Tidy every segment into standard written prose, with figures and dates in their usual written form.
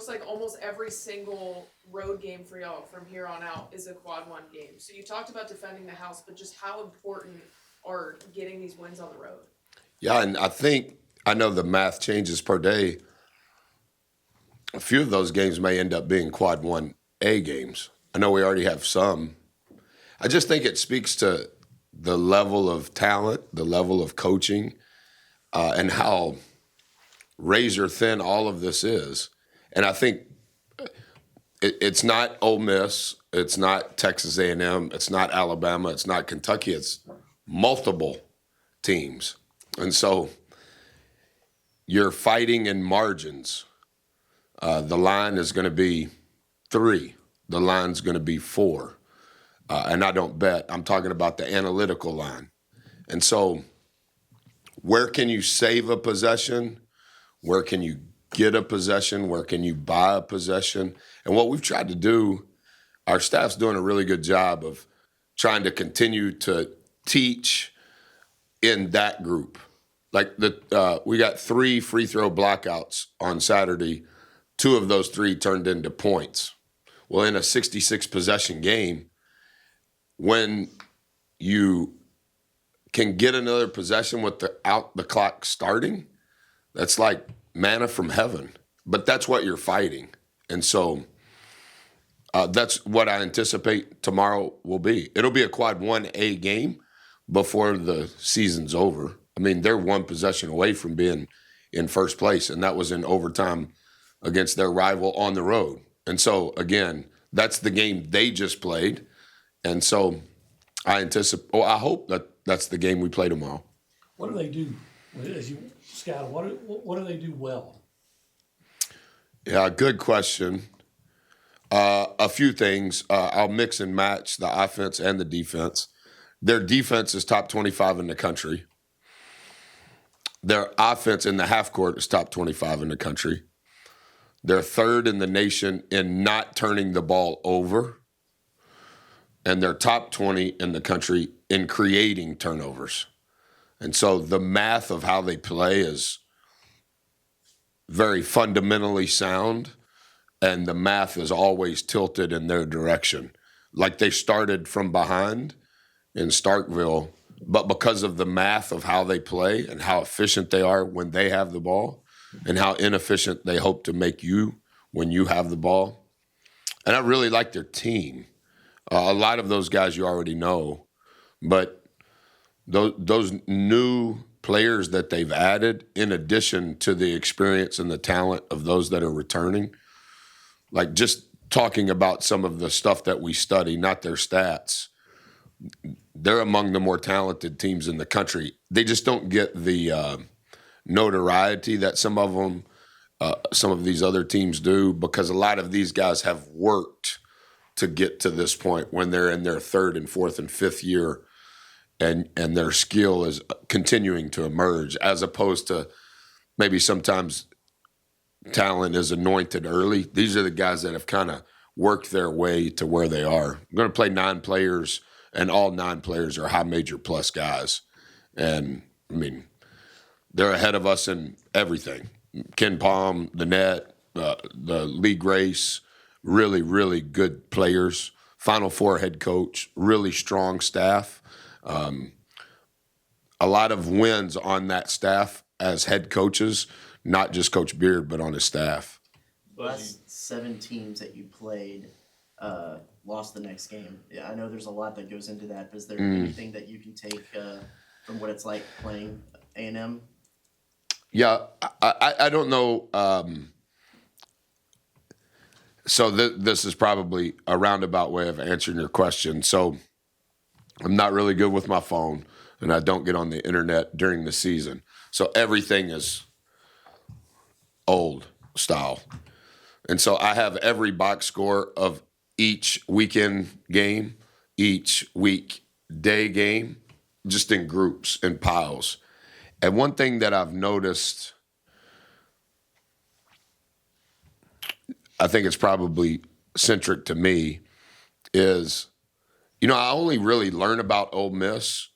looks like almost every single road game for y'all from here on out is a quad one game. So you talked about defending the house, but just how important are getting these wins on the road? Yeah, and I know the math changes per day. A few of those games may end up being quad 1A games. I know we already have some. I just think it speaks to the level of talent, the level of coaching, and how razor thin all of this is. And I think it's not Ole Miss, it's not Texas A&M, it's not Alabama, it's not Kentucky, it's multiple teams. And so you're fighting in margins. The line is going to be 3. The line's going to be 4. And I don't bet. I'm talking about the analytical line. And so where can you save a possession? Where can you get a possession? Where can you buy a possession? And what we've tried to do, our staff's doing a really good job of trying to continue to teach in that group. Like we got 3 free throw blockouts on Saturday. 2 of those 3 turned into points. Well, in a 66 possession game, when you can get another possession without the clock starting, that's like manna from heaven. But that's what you're fighting. And so that's what I anticipate tomorrow will be. It'll be a quad 1A game before the season's over. I mean, they're 1 possession away from being in first place, and that was in overtime against their rival on the road. And so, again, that's the game they just played. And so I hope that that's the game we play tomorrow. What do they do as you scout? What do they do well? Yeah, good question. A few things. I'll mix and match the offense and the defense. Their defense is top 25 in the country. Their offense in the half court is top 25 in the country. They're 3rd in the nation in not turning the ball over. And they're top 20 in the country in creating turnovers. And so the math of how they play is very fundamentally sound, and the math is always tilted in their direction. Like they started from behind in Starkville, but because of the math of how they play and how efficient they are when they have the ball and how inefficient they hope to make you when you have the ball. And I really like their team. A lot of those guys you already know, but those new players that they've added, in addition to the experience and the talent of those that are returning, like just talking about some of the stuff that we study, not their stats, they're among the more talented teams in the country. They just don't get the notoriety that some of these other teams do, because a lot of these guys have worked to get to this point when they're in their 3rd and 4th and 5th year, and their skill is continuing to emerge, as opposed to maybe sometimes talent is anointed early. These are the guys that have kind of worked their way to where they are. I'm going to play 9 players, and all 9 players are high major plus guys. And, I mean, they're ahead of us in everything. Ken Palm, the net, the league race, really, really good players. Final Four head coach, really strong staff. A lot of wins on that staff as head coaches, not just Coach Beard, but on his staff. The last 7 teams that you played lost the next game. Yeah, I know there's a lot that goes into that. Is there anything that you can take from what it's like playing A&M? Yeah, I don't know. So this is probably a roundabout way of answering your question. So I'm not really good with my phone, and I don't get on the internet during the season. So everything is old style. And so I have every box score of each weekend game, each weekday game, just in groups and piles. And one thing that I've noticed, I think it's probably centric to me, is, I only really learn about Ole Miss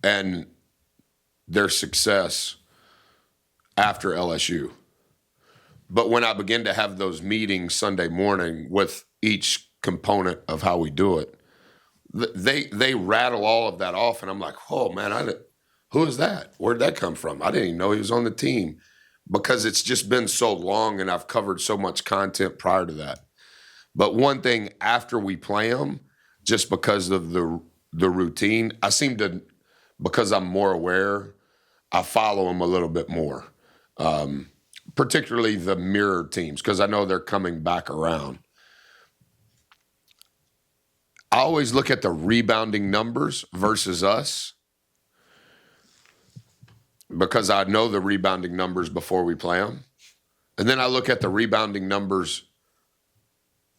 and their success after LSU. But when I begin to have those meetings Sunday morning with each component of how we do it, they rattle all of that off, and I'm like, oh man, who is that? Where'd that come from? I didn't even know he was on the team, because it's just been so long and I've covered so much content prior to that. But one thing after we play them, just because of the routine, I seem to, because I'm more aware, I follow them a little bit more, particularly the mirror teams, because I know they're coming back around. I always look at the rebounding numbers versus us, because I know the rebounding numbers before we play them. And then I look at the rebounding numbers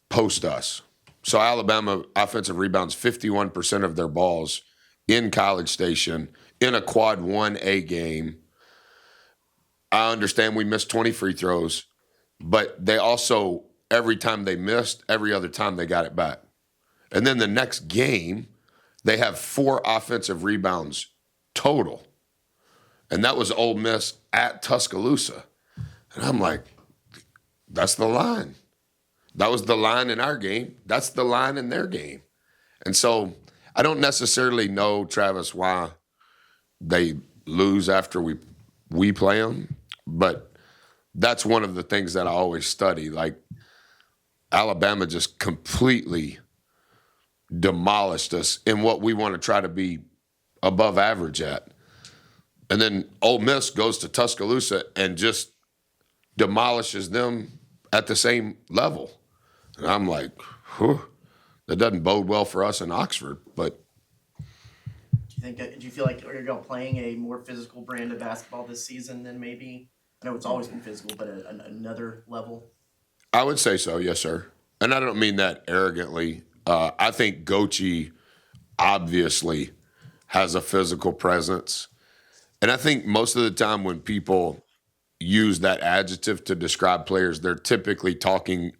post us. So Alabama offensive rebounds 51% of their balls in College Station in a quad 1A game. I understand we missed 20 free throws, but they also, every time they missed, every other time they got it back. And then the next game, they have 4 offensive rebounds total. And that was Ole Miss at Tuscaloosa. And I'm like, that's the line. That was the line in our game. That's the line in their game. And so I don't necessarily know, Travis, why they lose after we play them, but that's one of the things that I always study. Like, Alabama just completely demolished us in what we want to try to be above average at. And then Ole Miss goes to Tuscaloosa and just demolishes them at the same level. And I'm like, whew, that doesn't bode well for us in Oxford. But Do you feel like you're playing a more physical brand of basketball this season than maybe? I know it's always been physical, but another level. I would say so, yes, sir. And I don't mean that arrogantly. I think Gochi obviously has a physical presence. And I think most of the time when people use that adjective to describe players, they're typically talking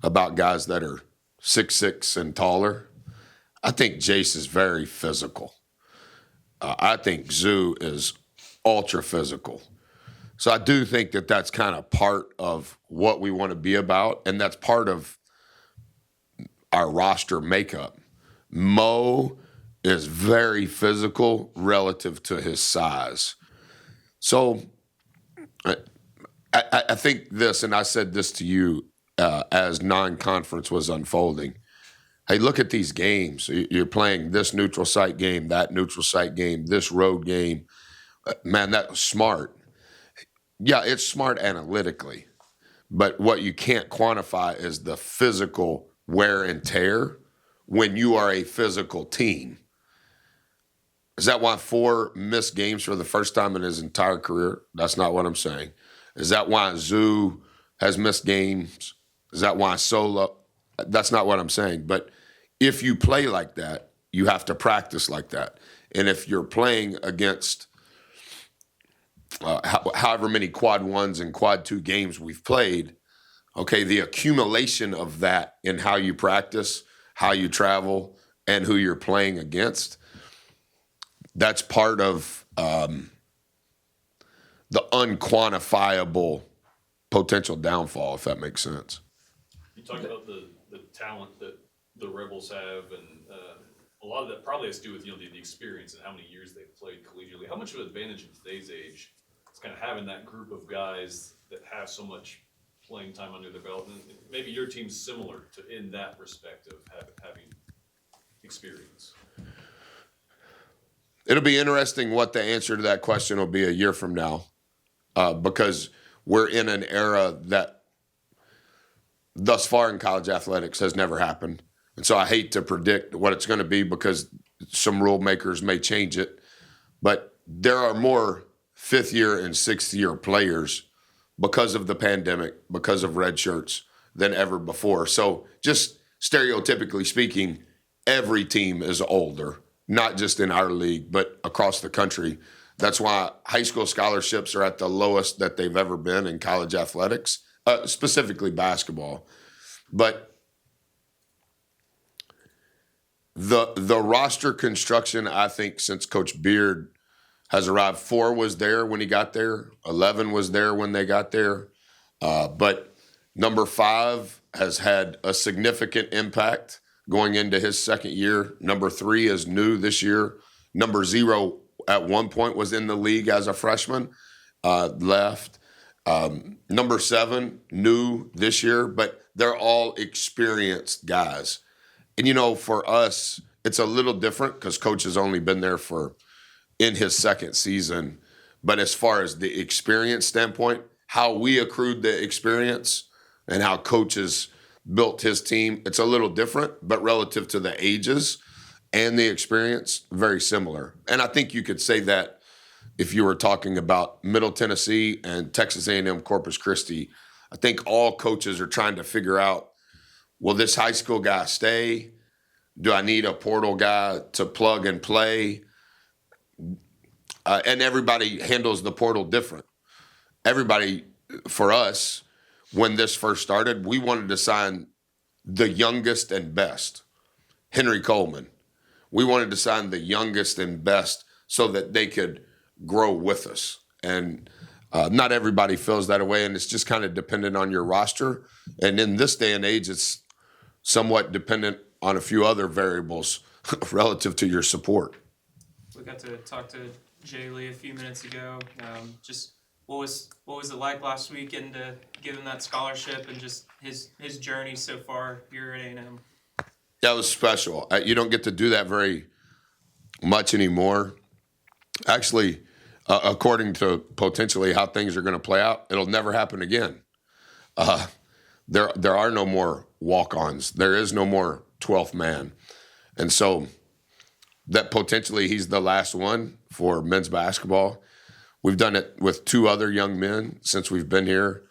about guys that are 6'6" and taller. I think Jace is very physical. I think Zoo is ultra physical. So I do think that that's kind of part of what we want to be about, and that's part of our roster makeup. Mo is very physical relative to his size. So I think this, and I said this to you as non-conference was unfolding. Hey, look at these games. You're playing this neutral site game, that neutral site game, this road game. Man, that was smart. Yeah, it's smart analytically, but what you can't quantify is the physical wear and tear when you are a physical team. Is that why 4 missed games for the first time in his entire career? That's not what I'm saying. Is that why Zoo has missed games? Is that why Solo? That's not what I'm saying. But if you play like that, you have to practice like that. And if you're playing against however many quad 1s and quad 2 games we've played, okay, the accumulation of that in how you practice, how you travel, and who you're playing against, that's part of the unquantifiable potential downfall, if that makes sense. You talked about the talent that the Rebels have, and a lot of that probably has to do with the experience and how many years they've played collegiately. How much of an advantage in today's age is kind of having that group of guys that have so much playing time under their belt? And maybe your team's similar to in that respect of having experience. It'll be interesting what the answer to that question will be a year from now, because we're in an era that thus far in college athletics has never happened. And so I hate to predict what it's going to be because some rule makers may change it. But there are more 5th year and 6th year players because of the pandemic, because of red shirts, than ever before. So just stereotypically speaking, every team is older, not just in our league, but across the country. That's why high school scholarships are at the lowest that they've ever been in college athletics, specifically basketball. But the roster construction, I think, since Coach Beard has arrived, 4 was there when he got there, 11 was there when they got there. But number 5 has had a significant impact going into his second year. Number 3 is new this year. Number 0 at one point was in the league as a freshman, left. Number 7, new this year, but they're all experienced guys. And, for us, it's a little different because Coach has only been there in his second season. But as far as the experience standpoint, how we accrued the experience and how Coach has built his team, it's a little different, but relative to the ages and the experience, very similar. And I think you could say that if you were talking about Middle Tennessee and Texas A&M Corpus Christi. I think all coaches are trying to figure out, will this high school guy stay? Do I need a portal guy to plug and play? And everybody handles the portal different. Everybody, for us, when this first started, we wanted to sign the youngest and best. Henry Coleman. We wanted to sign the youngest and best so that they could grow with us. And not everybody feels that way, and it's just kind of dependent on your roster. And in this day and age, it's somewhat dependent on a few other variables relative to your support. We got to talk to Jay Lee a few minutes ago. Just what was it like last weekend to give him that scholarship and just his journey so far here at A&M? That was special. You don't get to do that very much anymore. Actually, according to potentially how things are going to play out, it'll never happen again. There are no more walk-ons. There is no more 12th man. And so that potentially he's the last one for men's basketball. We've done it with 2 other young men since we've been here.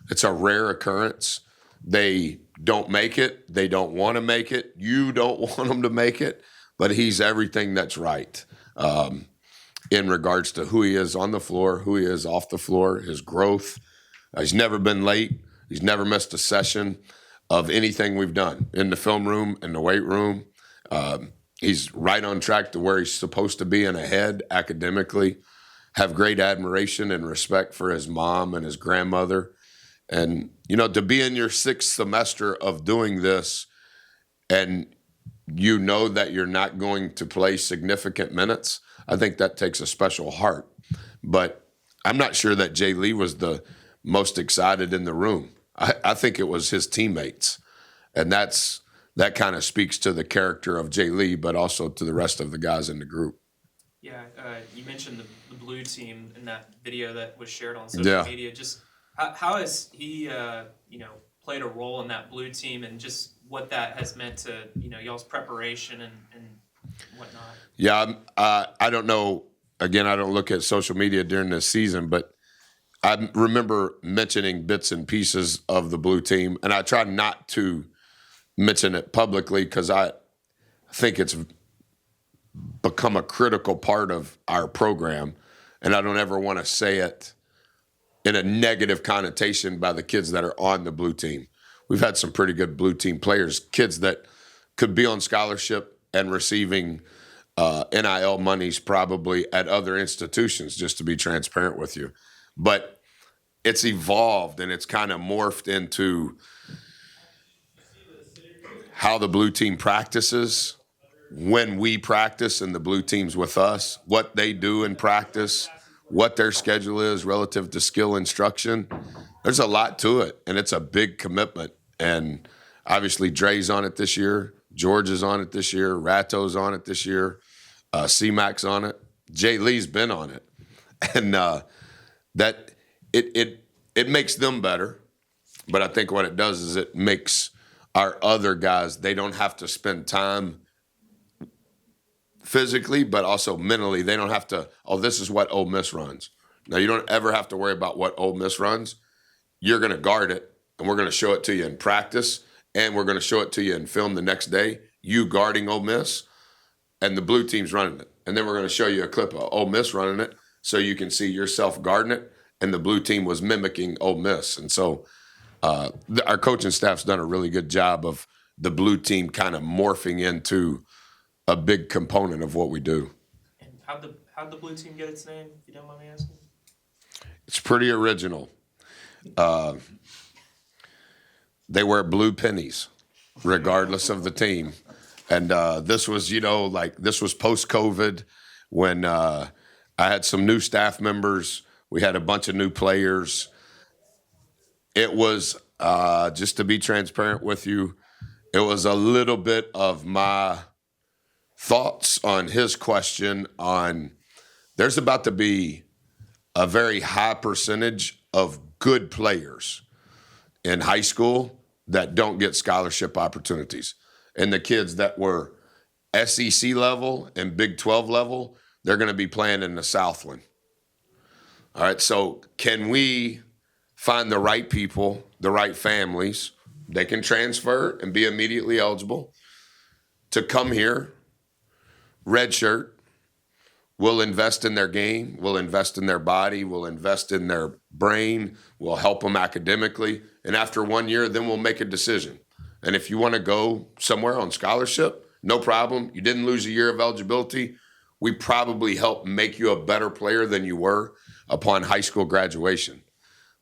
It's a rare occurrence. They don't make it. They don't want to make it. You don't want them to make it. But he's everything that's right in regards to who he is on the floor, who he is off the floor, his growth. He's never been late. He's never missed a session of anything we've done in the film room, in the weight room. He's right on track to where he's supposed to be and ahead academically. Have great admiration and respect for his mom and his grandmother. And, to be in your 6th semester of doing this and that you're not going to play significant minutes, I think that takes a special heart. But I'm not sure that Jay Lee was the most excited in the room. I think it was his teammates. And that kind of speaks to the character of Jay Lee, but also to the rest of the guys in the group. Yeah, you mentioned the blue team in that video that was shared on social media. Just how has he, played a role in that blue team and just what that has meant to, y'all's preparation and whatnot? Yeah, I don't know. Again, I don't look at social media during this season, but I remember mentioning bits and pieces of the blue team, and I try not to mention it publicly because I think it's become a critical part of our program, and I don't ever want to say it in a negative connotation by the kids that are on the blue team. We've had some pretty good blue team players, kids that could be on scholarship and receiving NIL monies probably at other institutions, just to be transparent with you. But it's evolved and it's kind of morphed into how the blue team practices, when we practice and the blue team's with us, what they do in practice, what their schedule is relative to skill instruction. There's a lot to it, and it's a big commitment. And obviously Dre's on it this year, George is on it this year, Rato's on it this year, C-Mac's on it, Jay Lee's been on it. And that it makes them better, but I think what it does is it makes our other guys, they don't have to spend time physically, but also mentally. They don't have to, this is what Ole Miss runs. Now, you don't ever have to worry about what Ole Miss runs. You're going to guard it, and we're going to show it to you in practice, and we're going to show it to you in film the next day, you guarding Ole Miss, and the blue team's running it. And then we're going to show you a clip of Ole Miss running it so you can see yourself guarding it, and the blue team was mimicking Ole Miss. And so our coaching staff's done a really good job of the blue team kind of morphing into a big component of what we do. And how'd the blue team get its name, if you don't mind me asking? It's pretty original. They wear blue pennies, regardless of the team. And this was, this was post-COVID when I had some new staff members. We had a bunch of new players. It was, just to be transparent with you, it was a little bit of my thoughts on his question on there's about to be a very high percentage of good players in high school that don't get scholarship opportunities. And the kids that were SEC level and Big 12 level, they're going to be playing in the Southland. All right, so can we find the right people, the right families, they can transfer and be immediately eligible to come here, redshirt, we'll invest in their game, we'll invest in their body, we'll invest in their brain, we'll help them academically, and after 1 year, then we'll make a decision. And if you want to go somewhere on scholarship, no problem. You didn't lose a year of eligibility. We probably helped make you a better player than you were upon high school graduation.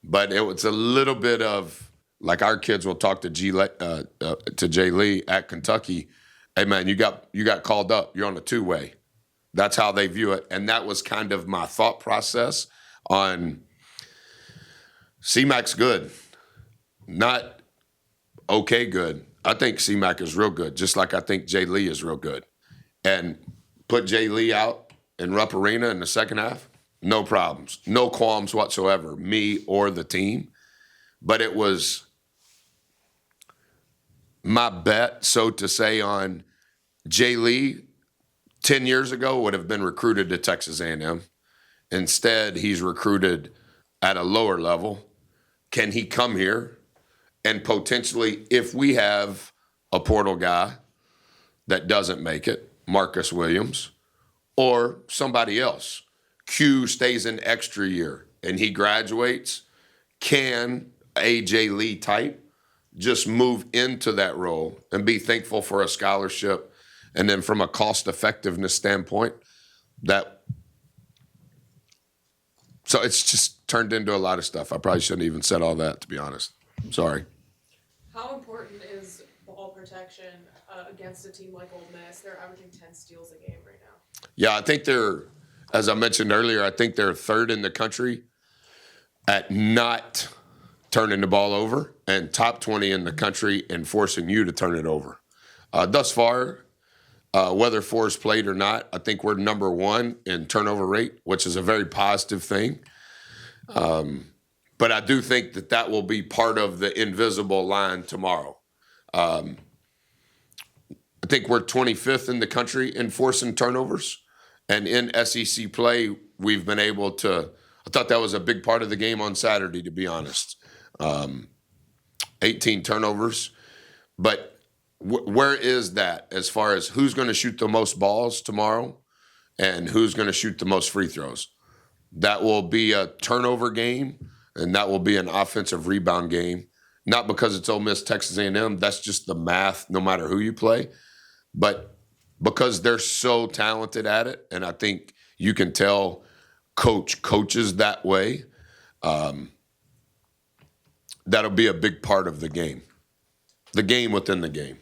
But it was a little bit of, like our kids will talk to Jay Lee at Kentucky, hey man, you got called up, you're on a two-way. That's how they view it. And that was kind of my thought process on CMAC's good, not okay good. I think CMAC is real good, just like I think Jay Lee is real good. And put Jay Lee out in Rupp Arena in the second half, no problems, no qualms whatsoever, me or the team. But it was my bet, so to say, on Jay Lee 10 years ago would have been recruited to Texas A&M. Instead, he's recruited at a lower level. Can he come here and potentially, if we have a portal guy that doesn't make it, Marcus Williams, or somebody else, Q stays an extra year and he graduates, can A.J. Lee type just move into that role and be thankful for a scholarship? And then from a cost effectiveness standpoint, so it's just turned into a lot of stuff. I probably shouldn't even said all that, to be honest. Sorry. How important is ball protection against a team like Ole Miss? They're averaging 10 steals a game right now. Yeah, I think they're, as I mentioned earlier, I think they're third in the country at not turning the ball over and top 20 in the country in forcing you to turn it over. Thus far, whether Forrest played or not, I think we're number one in turnover rate, which is a very positive thing. But I do think that will be part of the invisible line tomorrow. I think we're 25th in the country in forcing turnovers. And in SEC play, we've been able to – I thought that was a big part of the game on Saturday, to be honest. 18 turnovers. But where is that as far as who's going to shoot the most balls tomorrow and who's going to shoot the most free throws? That will be a turnover game, and that will be an offensive rebound game. Not because it's Ole Miss, Texas A&M. That's just the math, no matter who you play. But because they're so talented at it, and I think you can tell coaches that way, that'll be a big part of the game within the game.